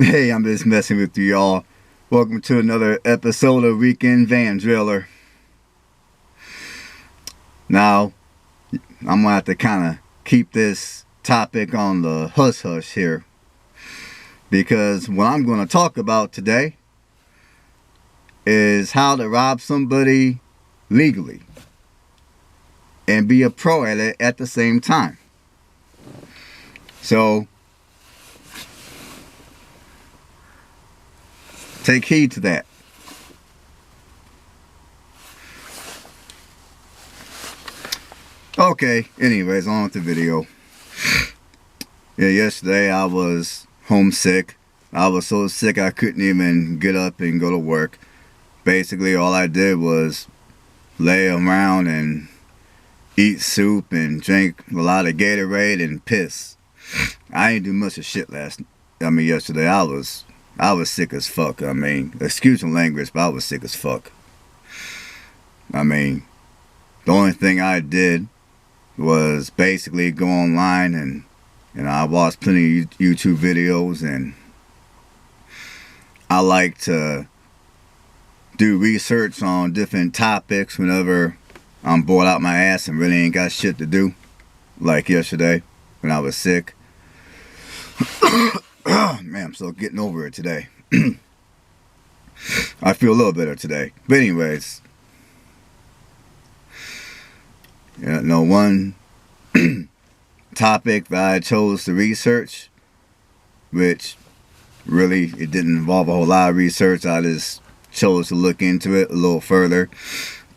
Hey, I'm just messing with you, y'all. Welcome to another episode of Weekend Van Driller. Now, I'm gonna have to kind of keep this topic on the hush hush here, because what I'm going to talk about today is how to rob somebody legally and be a pro at it at the same time. So, take heed to that. Okay, anyways, on with the video. Yeah, yesterday I was homesick. I was so sick I couldn't even get up and go to work. Basically, all I did was lay around and eat soup and drink a lot of Gatorade and piss. I ain't do much of shit yesterday. I was sick as fuck. Excuse the language, but I was sick as fuck. The only thing I did was basically go online and I watched plenty of YouTube videos, and I like to do research on different topics whenever I'm bored out my ass and really ain't got shit to do. Like yesterday when I was sick. Man, I'm still getting over it today. I feel a little better today. But anyways, one topic that I chose to research, which really it didn't involve a whole lot of research. I just chose to look into it a little further,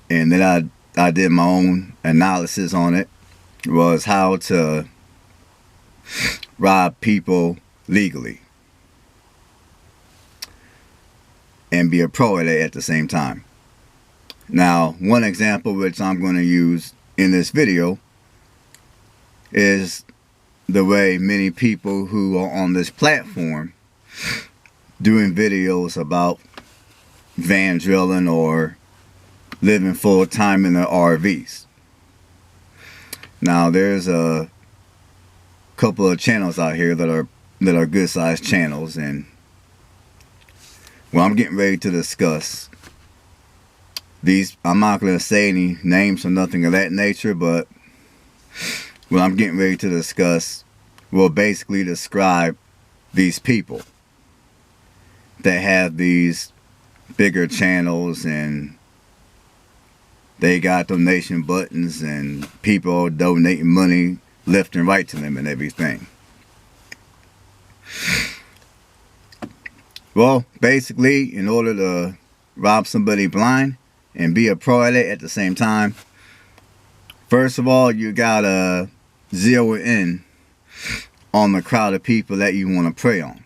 and then I did my own analysis on it. Was how to rob people legally and be a pro at it at the same time. Now, one example which I'm going to use in this video is the way many people who are on this platform doing videos about van drilling or living full time in their RVs. Now, there's a couple of channels out here that are good sized channels, and what I'm getting ready to discuss, I'm not going to say any names or nothing of that nature, but what I'm getting ready to discuss will basically describe these people that have these bigger channels, and they got donation buttons and people donating money left and right to them and everything. Well, basically, in order to rob somebody blind and be a pro at it at the same time, first of all, you gotta zero in on the crowd of people that you want to prey on.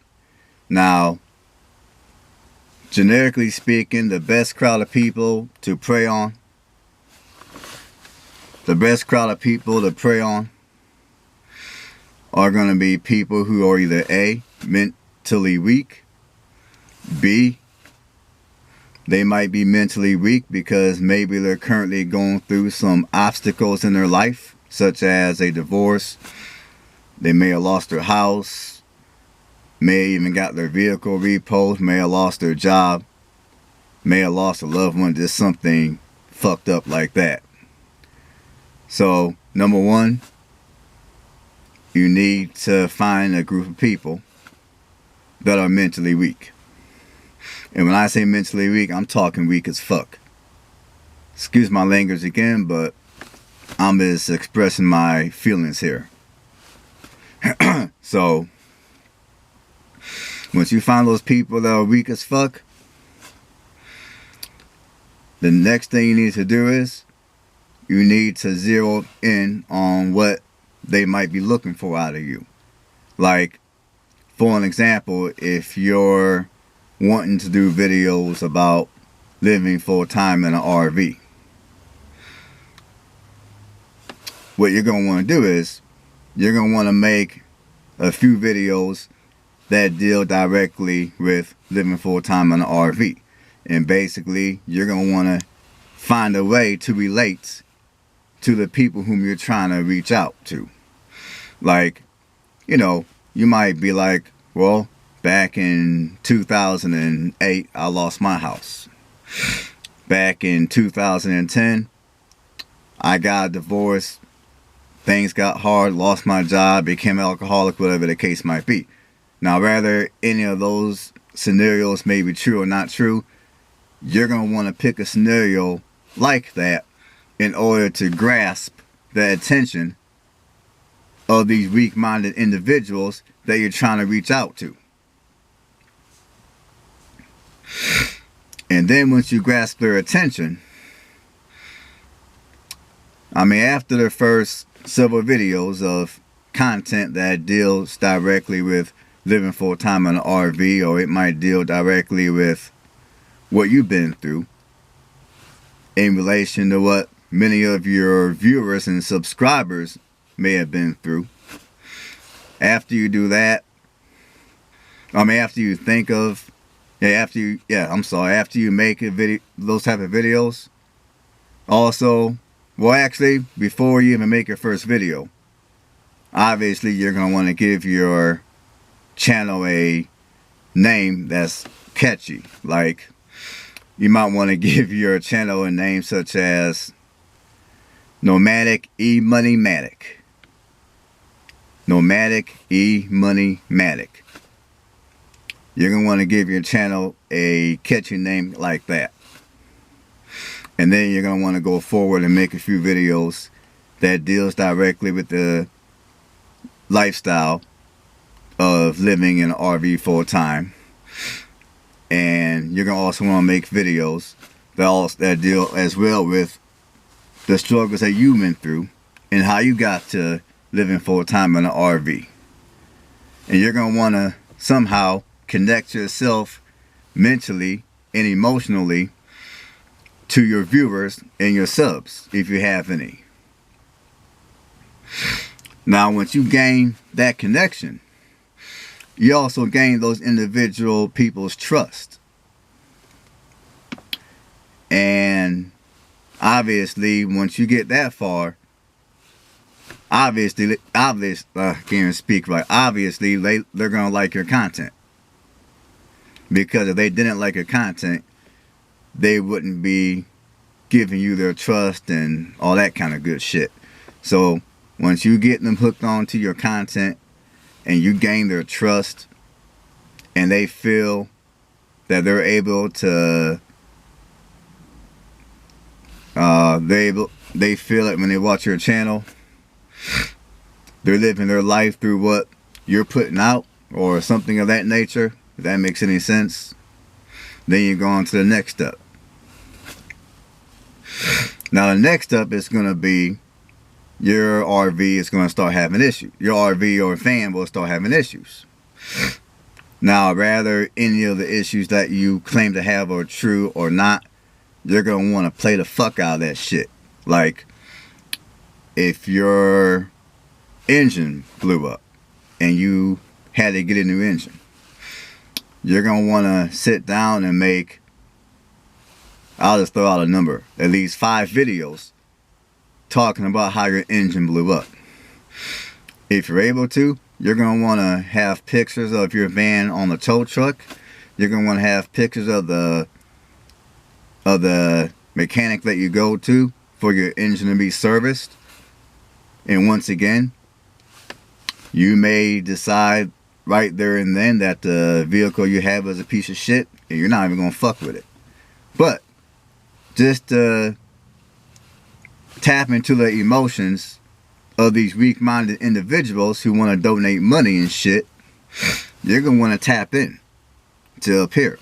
Now, generically speaking, the best crowd of people to prey on are going to be people who are either A, mentally weak, B, they might be mentally weak because maybe they're currently going through some obstacles in their life, such as a divorce. They may have lost their house, may have even got their vehicle repoed, may have lost their job, may have lost a loved one, just something fucked up like that. So, number one, you need to find a group of people that are mentally weak. And when I say mentally weak, I'm talking weak as fuck. Excuse my language again, but I'm just expressing my feelings here. So, once you find those people that are weak as fuck, the next thing you need to do is you need to zero in on what they might be looking for out of you. Like, for an example, if you're wanting to do videos about living full time in an RV, what you're going to want to do is you're going to want to make a few videos that deal directly with living full time in an RV. And basically, you're going to want to find a way to relate to the people whom you're trying to reach out to. Like, you might be like, well, back in 2008, I lost my house. Back in 2010, I got a divorce. Things got hard, lost my job, became alcoholic, whatever the case might be. Now, whether any of those scenarios may be true or not true, you're going to want to pick a scenario like that in order to grasp the attention of these weak-minded individuals that you're trying to reach out to. And then once you grasp their attention, I mean, after the first several videos of content that deals directly with living full-time in an RV, or it might deal directly with what you've been through in relation to what many of your viewers and subscribers may have been through. After you do that, after you think of, after you make a video, those type of videos, also, well, actually, before you even make your first video, obviously you're going to want to give your channel a name that's catchy. Like, you might want to give your channel a name such as NORMATIC E-Money-Matic. NORMATIC E-Money-Matic. You're going to want to give your channel a catchy name like that. And then you're going to want to go forward and make a few videos that deals directly with the lifestyle of living in an RV full time. And you're going to also want to make videos that deal as well with the struggles that you went through and how you got to living full time in an RV. And you're going to want to somehow connect yourself mentally and emotionally to your viewers and your subs, if you have any. Now, once you gain that connection, you also gain those individual people's trust. And obviously, once you get that far, obviously, I can't even speak right. Obviously, they're going to like your content. Because if they didn't like your content, they wouldn't be giving you their trust and all that kind of good shit. So once you get them hooked onto your content and you gain their trust and they feel that they're able to they feel it when they watch your channel, they're living their life through what you're putting out or something of that nature, if that makes any sense, then you go on to the next step. Now the next step is going to be your RV is going to start having issues. Your RV or fan will start having issues. Now, rather any of the issues that you claim to have are true or not, you're going to want to play the fuck out of that shit. Like, if your engine blew up and you had to get a new engine, you're going to want to sit down and make, I'll just throw out a number, at least 5 videos talking about how your engine blew up. If you're able to, you're going to want to have pictures of your van on the tow truck. You're going to want to have pictures of the mechanic that you go to for your engine to be serviced. And once again, you may decide right there and then that the vehicle you have is a piece of shit and you're not even going to fuck with it. But just tap into the emotions of these weak-minded individuals who want to donate money and shit. You're going to want to tap in to up here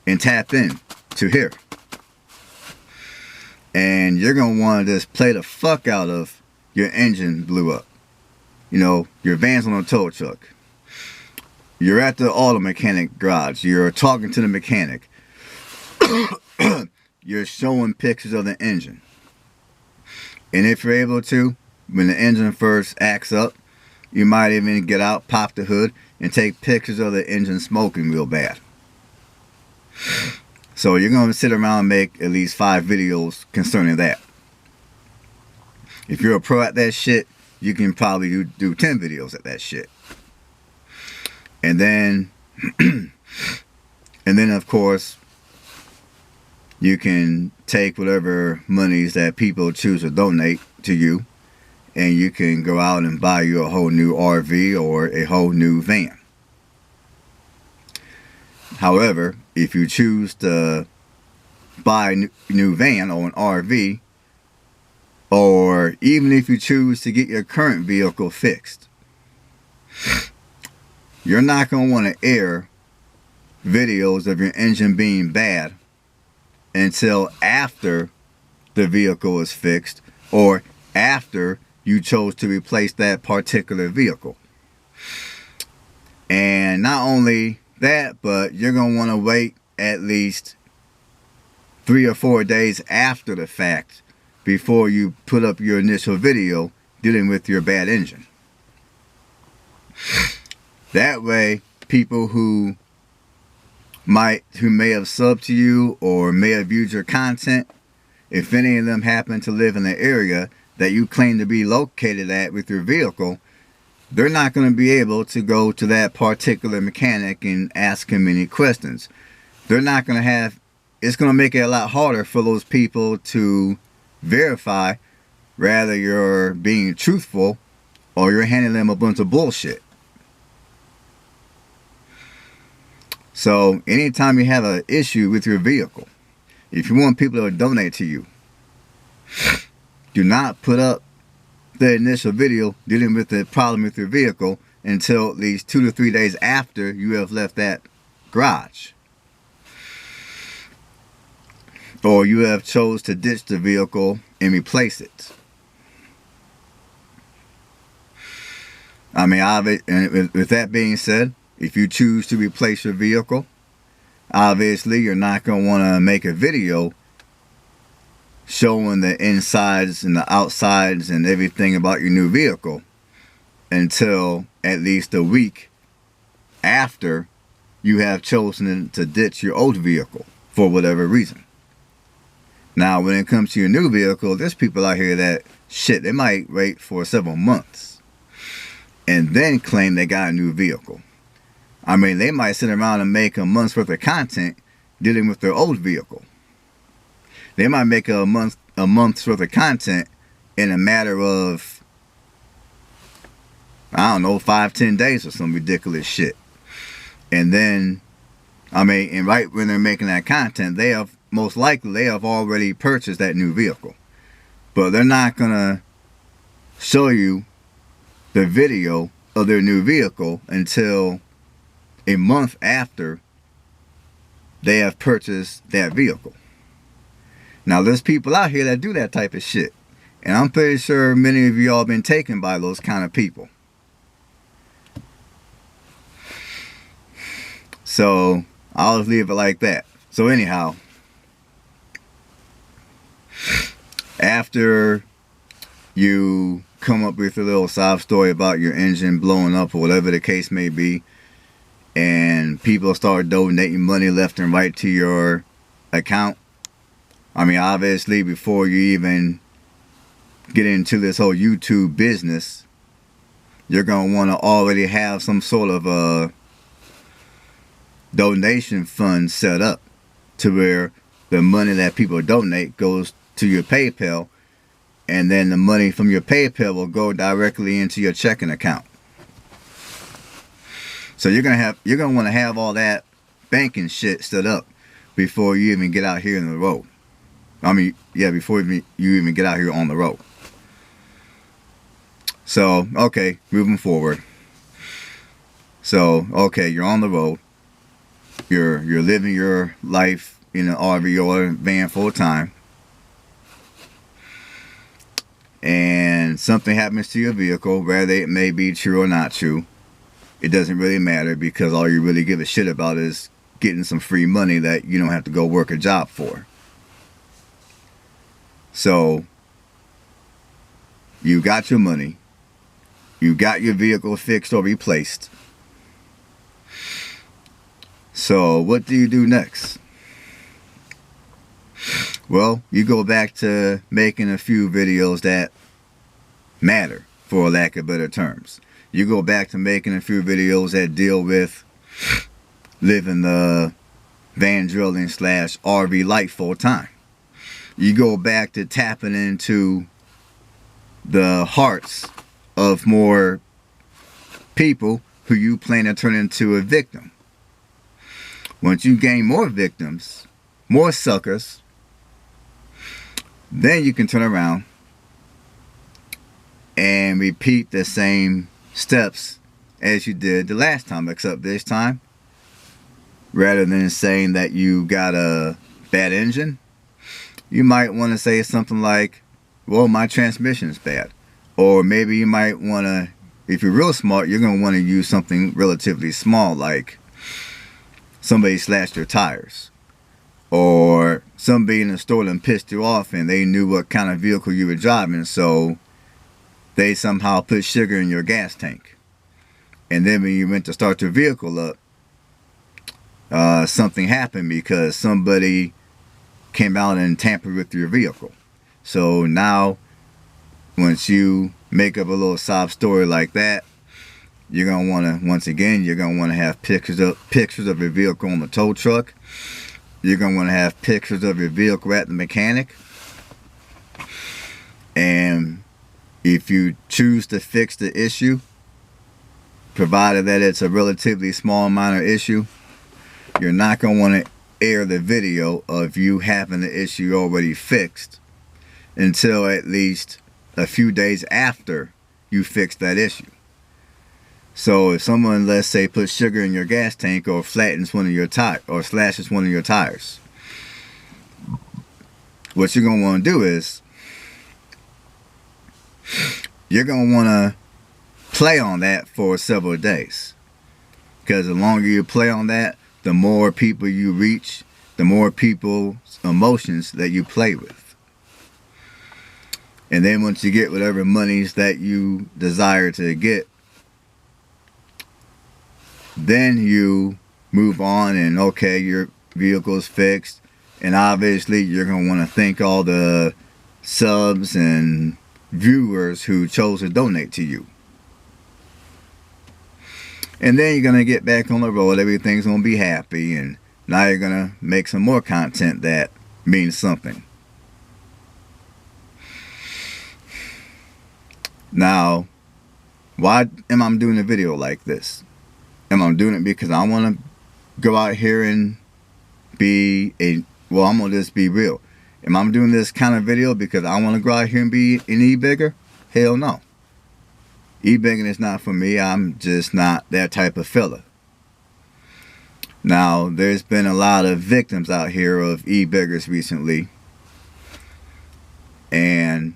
and tap in to here. And you're going to want to just play the fuck out of your engine blew up. You know, your van's on a tow truck. You're at the auto mechanic garage. You're talking to the mechanic. You're showing pictures of the engine. And if you're able to, when the engine first acts up, you might even get out, pop the hood, and take pictures of the engine smoking real bad. So you're going to sit around and make at least 5 videos concerning that. If you're a pro at that shit, you can probably do 10 videos at that shit. And then And then, of course, you can take whatever monies that people choose to donate to you, and you can go out and buy you a whole new RV or a whole new van. However, if you choose to buy a new van or an RV, or even if you choose to get your current vehicle fixed, you're not going to want to air videos of your engine being bad until after the vehicle is fixed, or after you chose to replace that particular vehicle. And not only that, but you're going to want to wait at least 3 or 4 days after the fact before you put up your initial video dealing with your bad engine. That way, people who may have subbed to you or may have viewed your content, if any of them happen to live in the area that you claim to be located at with your vehicle, they're not going to be able to go to that particular mechanic and ask him any questions. They're not going to have, it's going to make it a lot harder for those people to verify whether you're being truthful or you're handing them a bunch of bullshit. So anytime you have an issue with your vehicle, if you want people to donate to you, do not put up the initial video dealing with the problem with your vehicle until at least 2 to 3 days after you have left that garage, or you have chose to ditch the vehicle and replace it. I mean, and with that being said, if you choose to replace your vehicle, obviously you're not going to want to make a video showing the insides and the outsides and everything about your new vehicle until at least a week after you have chosen to ditch your old vehicle for whatever reason. Now, when it comes to your new vehicle, there's people out here that, shit, they might wait for several months and then claim they got a new vehicle. I mean, they might sit around and make a month's worth of content dealing with their old vehicle. They might make a month's worth of content in a matter of, I don't know, 5-10 days or some ridiculous shit. And then, I mean, and right when they're making that content, they have, most likely, they have already purchased that new vehicle. But they're not going to show you the video of their new vehicle until a month after they have purchased that vehicle. Now, there's people out here that do that type of shit, and I'm pretty sure many of you all been taken by those kind of people. So I'll just leave it like that. So anyhow, after you come up with a little sob story about your engine blowing up or whatever the case may be, and people start donating money left and right to your account, I mean, obviously, before you even get into this whole YouTube business, you're going to want to already have some sort of a donation fund set up to where the money that people donate goes to your PayPal, and then the money from your PayPal will go directly into your checking account. So you're going to want to have all that banking shit set up before you even get out here in the road. I mean, yeah, before you even get out here on the road. So, okay, moving forward. So, okay, you're on the road. You're living your life in an RV or a van full time. And something happens to your vehicle, whether it may be true or not true. It doesn't really matter, because all you really give a shit about is getting some free money that you don't have to go work a job for. So, you got your money, you got your vehicle fixed or replaced. So, what do you do next? Well, you go back to making a few videos that matter, for lack of better terms. You go back to making a few videos that deal with living the van drilling / RV life full time. You go back to tapping into the hearts of more people who you plan to turn into a victim. Once you gain more victims, more suckers, then you can turn around and repeat the same steps as you did the last time, except this time, rather than saying that you got a bad engine, you might want to say something like, well, my transmission is bad. Or maybe you might want to, if you're real smart, you're going to want to use something relatively small, like somebody slashed your tires, or somebody in the store done pissed you off and they knew what kind of vehicle you were driving, so they somehow put sugar in your gas tank. And then when you went to start your vehicle up, something happened because somebody came out and tampered with your vehicle. So now, once you make up a little sob story like that, you're going to want to, once again, you're going to want to have pictures of your vehicle on the tow truck. You're going to want to have pictures of your vehicle at the mechanic. And if you choose to fix the issue, provided that it's a relatively small minor issue, you're not going to want to air the video of you having the issue already fixed until at least a few days after you fix that issue. So if someone, let's say, puts sugar in your gas tank or flattens one of your tires or slashes one of your tires, what you're going to want to do is you're going to want to play on that for several days. Because the longer you play on that, the more people you reach, the more people's emotions that you play with. And then once you get whatever monies that you desire to get, then you move on and okay, your vehicle's fixed. And obviously you're going to want to thank all the subs and viewers who chose to donate to you. And then you're going to get back on the road. Everything's going to be happy. And now you're going to make some more content that means something. Now, why am I doing a video like this? Am I doing it because I want to go out here and be a... Well, I'm going to just be real. Am I doing this kind of video because I want to go out here and be an e-bigger? Hell no. E-bigging is not for me. I'm just not that type of fella. Now, there's been a lot of victims out here of e-biggers recently. And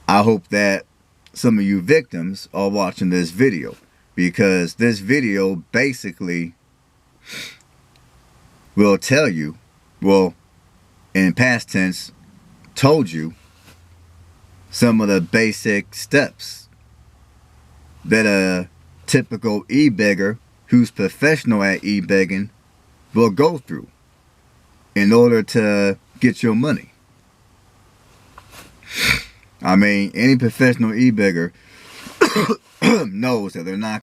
I hope that some of you victims are watching this video. Because this video basically will tell you, well, in past tense, told you some of the basic steps that a typical e-bigger who's professional at e-bigging will go through in order to get your money. I mean, any professional e-bigger knows that they're not